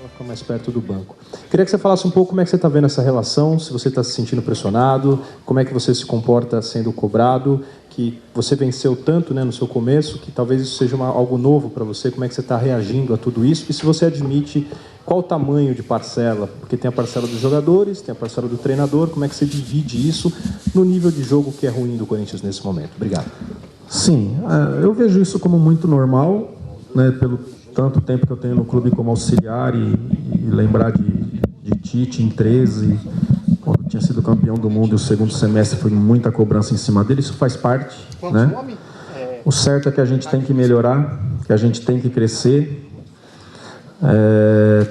ela fica mais perto do banco. Queria que você falasse um pouco como é que você está vendo essa relação, se você está se sentindo pressionado, como é que você se comporta sendo cobrado, que você venceu tanto, né, no seu começo, que talvez isso seja algo novo para você, como é que você está reagindo a tudo isso, e se você admite qual o tamanho de parcela, porque tem a parcela dos jogadores, tem a parcela do treinador, como é que você divide isso no nível de jogo que é ruim do Corinthians nesse momento? Obrigado. Sim, eu vejo isso como muito normal, né, pelo tanto tempo que eu tenho no clube como auxiliar e lembrar de Tite em 13, quando tinha sido campeão do mundo e o segundo semestre foi muita cobrança em cima dele, isso faz parte, né? O certo é que a gente tem que melhorar, que a gente tem que crescer.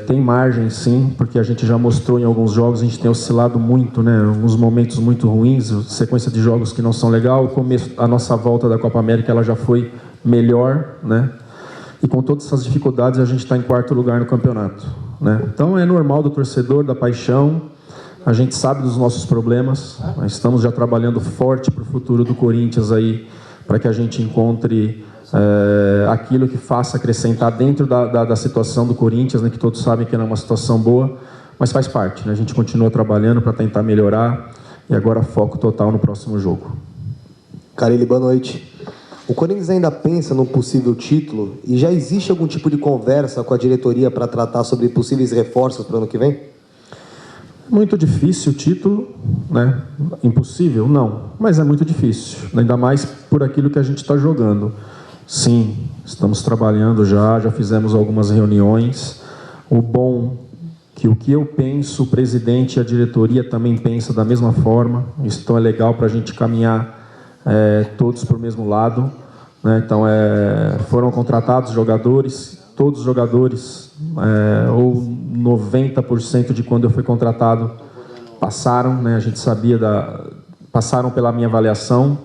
Tem margem sim, porque a gente já mostrou em alguns jogos, a gente tem oscilado muito, né? Alguns momentos muito ruins, sequência de jogos que não são legal. O começo, a nossa volta da Copa América, ela já foi melhor, né? E com todas essas dificuldades a gente está em quarto lugar no campeonato, né? Então é normal do torcedor, da paixão. A gente sabe dos nossos problemas. Nós estamos já trabalhando forte para o futuro do Corinthians aí, para que a gente encontre aquilo que faça acrescentar dentro da situação do Corinthians, né, que todos sabem que não é uma situação boa, mas faz parte, né? A gente continua trabalhando para tentar melhorar e agora foco total no próximo jogo. Carille, boa noite. O Corinthians ainda pensa no possível título e já existe algum tipo de conversa com a diretoria para tratar sobre possíveis reforços para o ano que vem? Muito difícil o título, né? Impossível? Não, mas é muito difícil, ainda mais por aquilo que a gente está jogando. Sim, estamos trabalhando já fizemos algumas reuniões. O bom que o que eu penso, o presidente e a diretoria também pensam da mesma forma. Isso então é legal para a gente caminhar todos para o mesmo lado, né? Então foram contratados jogadores, todos os jogadores, ou 90% de quando eu fui contratado passaram, né? A gente sabia passaram pela minha avaliação.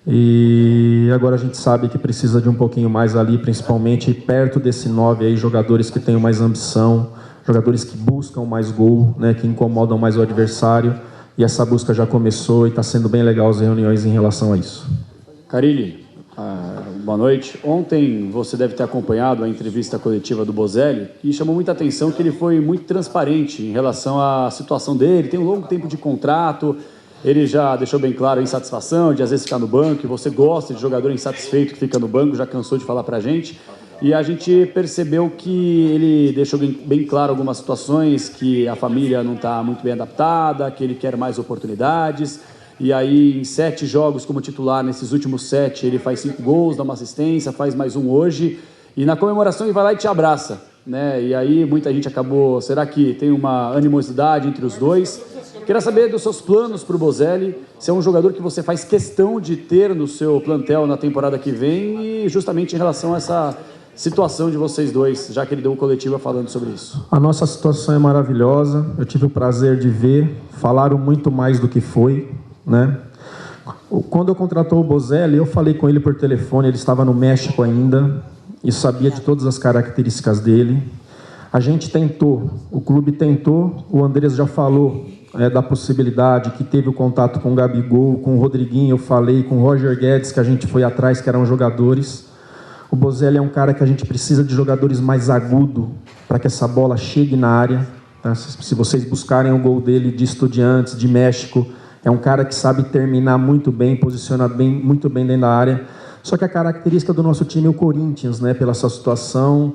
E agora a gente sabe que precisa de um pouquinho mais ali, principalmente perto desse 9 aí, jogadores que tenham mais ambição, jogadores que buscam mais gol, né, que incomodam mais o adversário. E essa busca já começou e está sendo bem legal as reuniões em relação a isso. Carille, boa noite. Ontem você deve ter acompanhado a entrevista coletiva do Bozelli e chamou muita atenção que ele foi muito transparente em relação à situação dele. Tem um longo tempo de contrato. Ele já deixou bem claro a insatisfação de às vezes ficar no banco, e você gosta de jogador insatisfeito que fica no banco, já cansou de falar pra gente. E a gente percebeu que ele deixou bem claro algumas situações, que a família não está muito bem adaptada, que ele quer mais oportunidades. E aí, em 7 jogos como titular, nesses últimos 7, ele faz 5 gols, dá uma assistência, faz mais um hoje. E na comemoração ele vai lá e te abraça, né? E aí muita gente acabou... Será que tem uma animosidade entre os dois? Queria saber dos seus planos para o Bozelli, se é um jogador que você faz questão de ter no seu plantel na temporada que vem, e justamente em relação a essa situação de vocês dois, já que ele deu uma coletiva falando sobre isso. A nossa situação é maravilhosa, eu tive o prazer de ver, falaram muito mais do que foi, né? Quando eu contratou o Bozelli, eu falei com ele por telefone, ele estava no México ainda, e sabia de todas as características dele. A gente tentou, o clube tentou, o Andrés já falou da possibilidade, que teve o contato com o Gabigol, com o Rodriguinho, eu falei, com o Roger Guedes, que a gente foi atrás, que eram jogadores. O Bozelli é um cara que a gente precisa de jogadores mais agudos, para que essa bola chegue na área, tá? Se vocês buscarem o gol dele de Estudiantes, de México, é um cara que sabe terminar muito bem, posiciona muito bem dentro da área. Só que a característica do nosso time é o Corinthians, né, pela sua situação,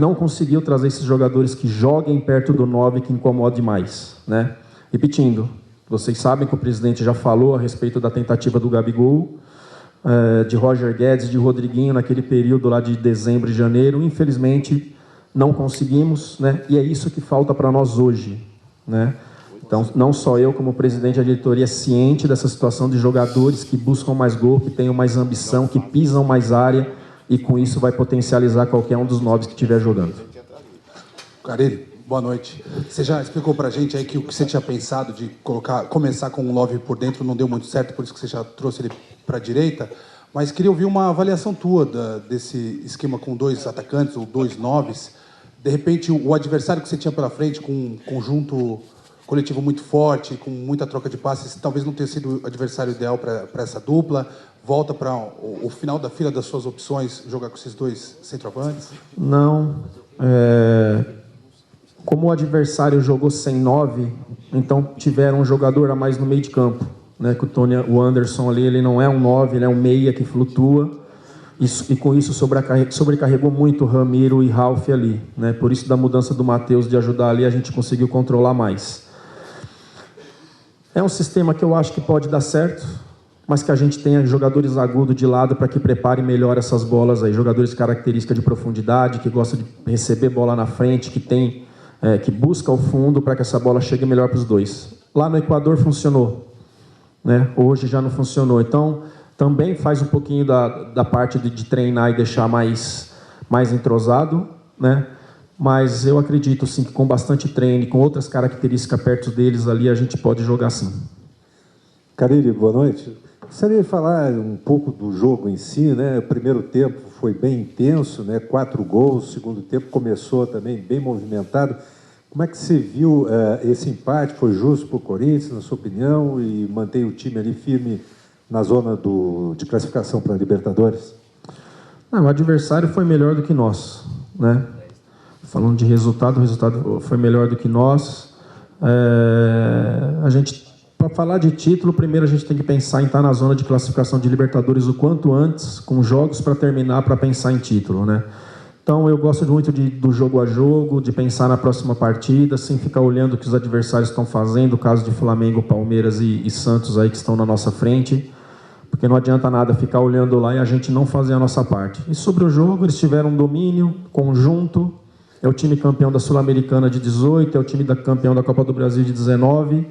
não conseguiu trazer esses jogadores que joguem perto do 9, que incomodem mais, né? Repetindo, vocês sabem que o presidente já falou a respeito da tentativa do Gabigol, de Roger Guedes, de Rodriguinho, naquele período lá de dezembro e janeiro. Infelizmente, não conseguimos, né? E é isso que falta para nós hoje, né? Então, não só eu, como presidente da diretoria, ciente dessa situação de jogadores que buscam mais gol, que tenham mais ambição, que pisam mais área, e com isso vai potencializar qualquer um dos 9 que estiver jogando. Carille, boa noite. Você já explicou pra gente aí que o que você tinha pensado de começar com o Love por dentro não deu muito certo, por isso que você já trouxe ele para a direita, mas queria ouvir uma avaliação tua desse esquema com 2 atacantes ou 2 noves. De repente, o adversário que você tinha pela frente, com um conjunto coletivo muito forte, com muita troca de passes, talvez não tenha sido o adversário ideal para essa dupla. Volta para o final da fila das suas opções, jogar com esses 2 centroavantes? Não. Como o adversário jogou sem 9, então tiveram um jogador a mais no meio de campo, né? Que o Anderson ali, ele não é um 9, ele é um meia que flutua, e com isso sobrecarregou muito o Ramiro e Ralf ali, né? Por isso da mudança do Matheus de ajudar ali, a gente conseguiu controlar mais. É um sistema que eu acho que pode dar certo, mas que a gente tenha jogadores agudos de lado para que preparem melhor essas bolas aí, jogadores de característica de profundidade, que gostam de receber bola na frente, que busca o fundo para que essa bola chegue melhor para os dois. Lá no Equador funcionou, né? Hoje já não funcionou, então também faz um pouquinho da parte de treinar e deixar mais entrosado, né? Mas eu acredito sim que com bastante treino, com outras características perto deles ali, a gente pode jogar sim. Carille, boa noite. Gostaria de falar um pouco do jogo em si, né? O primeiro tempo foi bem intenso, né? 4 gols, o segundo tempo começou também bem movimentado. Como é que você viu esse empate? Foi justo para o Corinthians, na sua opinião, e mantém o time ali firme na zona de classificação para a Libertadores? Não, o adversário foi melhor do que nós, né? Falando de resultado, o resultado foi melhor do que nós. Para falar de título, primeiro a gente tem que pensar em estar na zona de classificação de Libertadores o quanto antes, com jogos para terminar, para pensar em título, né? Então eu gosto muito do jogo a jogo, de pensar na próxima partida, sem ficar olhando o que os adversários estão fazendo, o caso de Flamengo, Palmeiras e Santos aí que estão na nossa frente, porque não adianta nada ficar olhando lá e a gente não fazer a nossa parte. E sobre o jogo, eles tiveram um domínio conjunto, é o time campeão da Sul-Americana de 18, é o time campeão da Copa do Brasil de 19,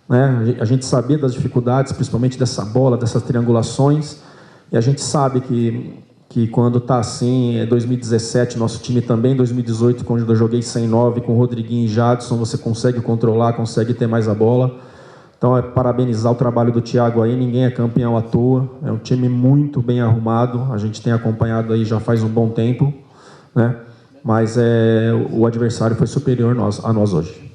né? A gente sabia das dificuldades, principalmente dessa bola, dessas triangulações, e a gente sabe que quando está assim, 2017, nosso time também, 2018, quando eu joguei sem 9, com Rodriguinho e Jadson, você consegue controlar, consegue ter mais a bola. Então, parabenizar o trabalho do Thiago aí, ninguém é campeão à toa, é um time muito bem arrumado, a gente tem acompanhado aí já faz um bom tempo, né? Mas o adversário foi superior a nós hoje.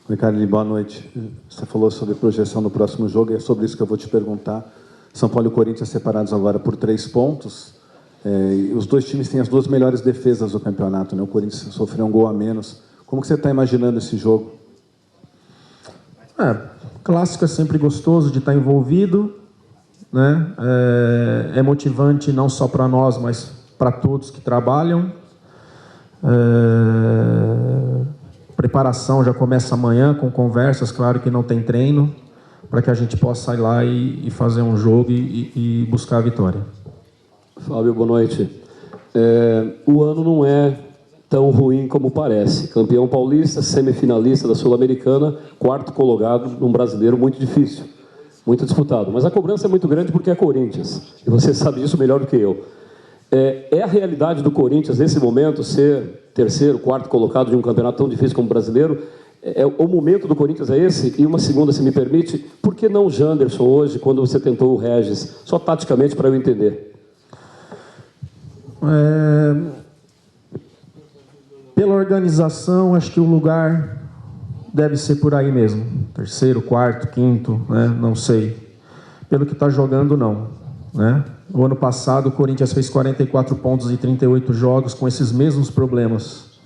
Ricardo, boa noite. Você falou sobre projeção no próximo jogo, e é sobre isso que eu vou te perguntar. São Paulo e Corinthians separados agora por 3 pontos. Os dois times têm as 2 melhores defesas do campeonato, né? O Corinthians sofreu um gol a menos. Como que você está imaginando esse jogo? Clássico é sempre gostoso de estar envolvido, né? É motivante não só para nós, mas para todos que trabalham. Preparação já começa amanhã com conversas, claro que não tem treino, para que a gente possa ir lá e fazer um jogo e buscar a vitória. Fábio, boa noite. O ano não é tão ruim como parece. Campeão paulista, semifinalista da Sul-Americana, 4º colocado num brasileiro muito difícil, muito disputado. Mas a cobrança é muito grande porque é Corinthians, e você sabe disso melhor do que eu. É a realidade do Corinthians, nesse momento, ser 3º, 4º colocado de um campeonato tão difícil como o brasileiro? O momento do Corinthians é esse? E uma segunda, se me permite, por que não o Janderson hoje, quando você tentou o Regis? Só taticamente para eu entender. Pela organização, acho que o lugar deve ser por aí mesmo. 3º, 4º, 5º, né? Não sei. Pelo que está jogando, não, né? O ano passado, o Corinthians fez 44 pontos em 38 jogos com esses mesmos problemas.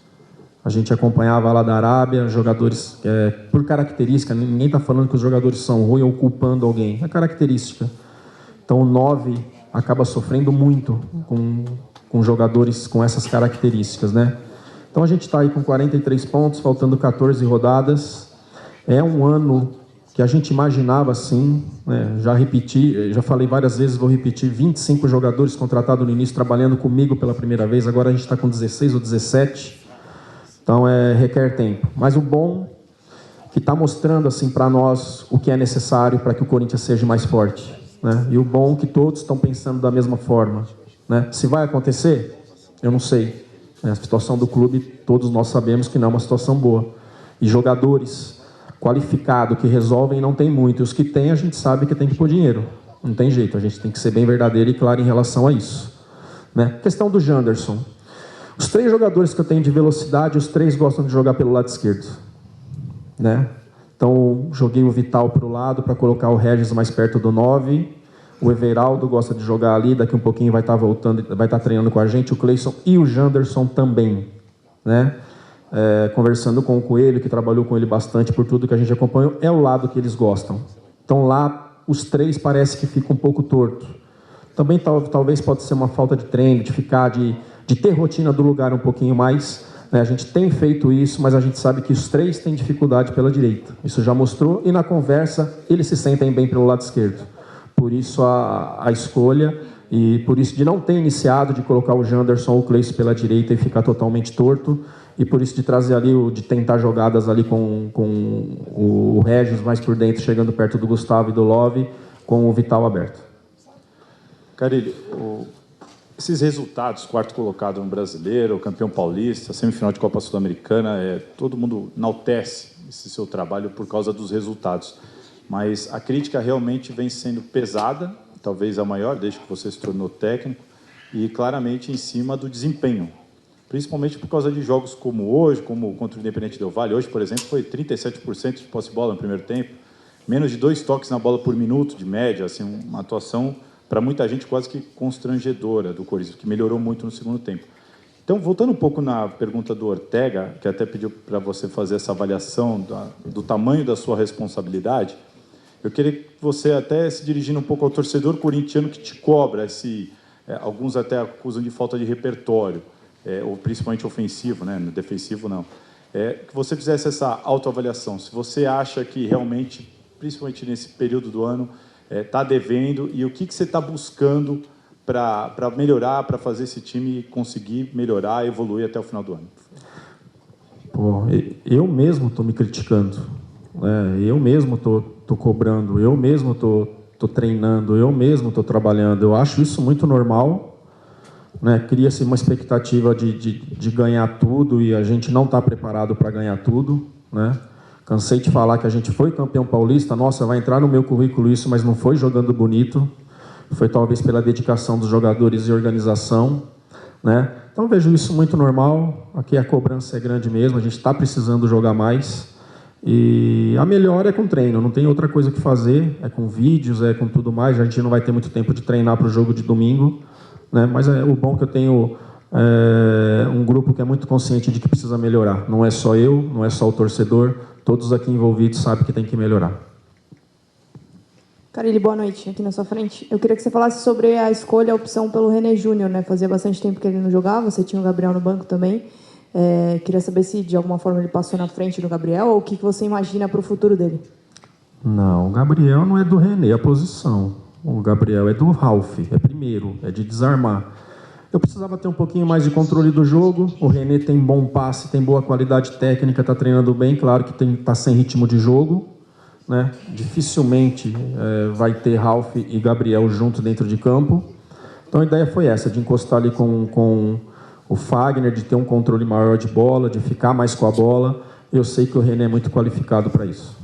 A gente acompanhava lá da Arábia, jogadores, por característica, ninguém está falando que os jogadores são ruins ou culpando alguém, é característica. Então o 9 acaba sofrendo muito com jogadores com essas características, né? Então a gente está aí com 43 pontos, faltando 14 rodadas. É um ano que a gente imaginava assim, né? Já falei várias vezes, vou repetir, 25 jogadores contratados no início, trabalhando comigo pela primeira vez, agora a gente está com 16 ou 17, então requer tempo. Mas o bom que está mostrando assim para nós o que é necessário para que o Corinthians seja mais forte, né? E o bom que todos estão pensando da mesma forma, né? Se vai acontecer, eu não sei. A situação do clube, todos nós sabemos que não é uma situação boa. E jogadores qualificados que resolvem não tem muito. E os que tem, a gente sabe que tem que pôr dinheiro. Não tem jeito, a gente tem que ser bem verdadeiro e claro em relação a isso, né? Questão do Janderson. Os 3 jogadores que eu tenho de velocidade, os 3 gostam de jogar pelo lado esquerdo, né? Então, joguei o Vital para o lado para colocar o Regis mais perto do 9. O Everaldo gosta de jogar ali, daqui um pouquinho vai estar voltando, vai estar treinando com a gente, o Cleison e o Janderson também, né? conversando com o Coelho, que trabalhou com ele bastante por tudo que a gente acompanhou, é o lado que eles gostam. Então lá, os três parece que fica um pouco torto. Também talvez pode ser uma falta de treino, de ter rotina do lugar um pouquinho mais. Né? A gente tem feito isso, mas a gente sabe que os três têm dificuldade pela direita. Isso já mostrou, e na conversa eles se sentem bem pelo lado esquerdo. Por isso a escolha, e por isso de não ter iniciado, de colocar o Janderson ou o Cleison pela direita e ficar totalmente torto, e por isso de trazer ali, de tentar jogadas ali com o Regis mais por dentro, chegando perto do Gustavo e do Love, com o Vital aberto. Carille, esses resultados, quarto colocado no Brasileiro, campeão paulista, semifinal de Copa Sul-Americana, todo mundo enaltece esse seu trabalho por causa dos resultados. Mas a crítica realmente vem sendo pesada, talvez a maior, desde que você se tornou técnico, e claramente em cima do desempenho. Principalmente por causa de jogos como hoje, como contra o Independente Del Valle. Hoje, por exemplo, foi 37% de posse de bola no primeiro tempo, menos de 2 toques na bola por minuto, de média, assim, uma atuação, para muita gente, quase que constrangedora do Corinthians, que melhorou muito no segundo tempo. Então, voltando um pouco na pergunta do Ortega, que até pediu para você fazer essa avaliação do tamanho da sua responsabilidade, eu queria que você, até se dirigindo um pouco ao torcedor corintiano que te cobra, alguns até acusam de falta de repertório, ou principalmente ofensivo, né? No defensivo não. Que você fizesse essa autoavaliação, se você acha que realmente, principalmente nesse período do ano, está devendo, e o que você está buscando para melhorar, para fazer esse time conseguir melhorar, evoluir até o final do ano? Pô, eu mesmo estou me criticando, eu mesmo estou cobrando, eu mesmo estou treinando, eu mesmo estou trabalhando. Eu acho isso muito normal. Né? Cria-se uma expectativa de ganhar tudo e a gente não está preparado para ganhar tudo. Né? Cansei de falar que a gente foi campeão paulista, nossa, vai entrar no meu currículo isso, mas não foi jogando bonito, foi talvez pela dedicação dos jogadores e organização. Né? Então vejo isso muito normal, aqui a cobrança é grande mesmo, a gente está precisando jogar mais. E a melhor é com treino, não tem outra coisa que fazer, é com vídeos, é com tudo mais, a gente não vai ter muito tempo de treinar para o jogo de domingo. Né? Mas o bom é que eu tenho um grupo que é muito consciente de que precisa melhorar. Não é só eu, não é só o torcedor, todos aqui envolvidos sabem que tem que melhorar. Carille, boa noite, aqui na sua frente. Eu queria que você falasse sobre a escolha, a opção pelo René Júnior, né? Fazia bastante tempo que ele não jogava, você tinha o Gabriel no banco também. Queria saber se de alguma forma ele passou na frente do Gabriel ou o que você imagina para o futuro dele. Não, o Gabriel não é do René, a posição. O Gabriel é do Ralf, é primeiro, é de desarmar. Eu precisava ter um pouquinho mais de controle do jogo. O René tem bom passe, tem boa qualidade técnica, está treinando bem. Claro que está sem ritmo de jogo. Né? Dificilmente vai ter Ralf e Gabriel juntos dentro de campo. Então a ideia foi essa, de encostar ali com o Fagner, de ter um controle maior de bola, de ficar mais com a bola. Eu sei que o René é muito qualificado para isso.